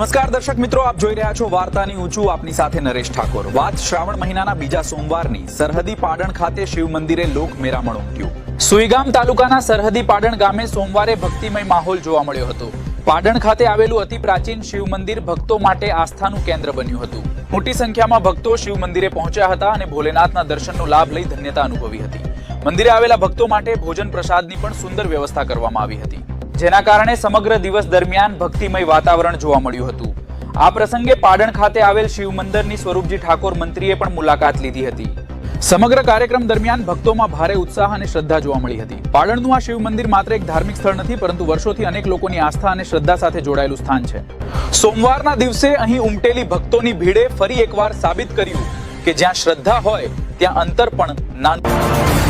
નમસ્કાર દર્શક મિત્રો, આપ જોઈ રહ્યા છો વાર્તાની ઊંચું. આપની સાથે નરેશ ઠાકોર. વાત શ્રાવણ મહિનાના બીજા સોમવારની. સરહદી પાટણ ખાતે શિવ મંદિરે લોક મેરામણ ઉમટ્યું. સુઈગામ તાલુકાના સરહદી પાટણ ગામે સોમવારે ભક્તિમય માહોલ જોવા મળ્યો હતો. પાટણ ખાતે આવેલું અતિ પ્રાચીન શિવ મંદિર ભક્તો માટે આસ્થાનું કેન્દ્ર બન્યું હતું. મોટી સંખ્યામાં ભક્તો શિવ મંદિરે પહોંચ્યા હતા અને ભોલેનાથના દર્શનનો લાભ લઈ ધન્યતા અનુભવી હતી. મંદિરે આવેલા ભક્તો માટે ભોજન પ્રસાદની પણ સુંદર વ્યવસ્થા કરવામાં આવી હતી, જેના કારણે સમગ્ર દિવસ દરમિયાન ભક્તિમય વાતાવરણ જોવા મળ્યું હતું. આ પ્રસંગે પાટણ ખાતે આવેલ શિવ મંદિરની સ્વરૂપજી ઠાકોર મંત્રીએ પણ મુલાકાત લીધી હતી. સમગ્ર કાર્યક્રમ દરમિયાન ભક્તોમાં ભારે ઉત્સાહ અને શ્રદ્ધા જોવા મળી હતી. પાટણનું આ શિવ મંદિર માત્ર એક ધાર્મિક સ્થળ નથી, પરંતુ વર્ષોથી અનેક લોકોની આસ્થા અને શ્રદ્ધા સાથે જોડાયેલું સ્થાન છે. સોમવારના દિવસે અહીં ઉમટેલી ભક્તોની ભીડે ફરી એકવાર સાબિત કર્યું કે જ્યાં શ્રદ્ધા હોય ત્યાં અંતર પણ નાનું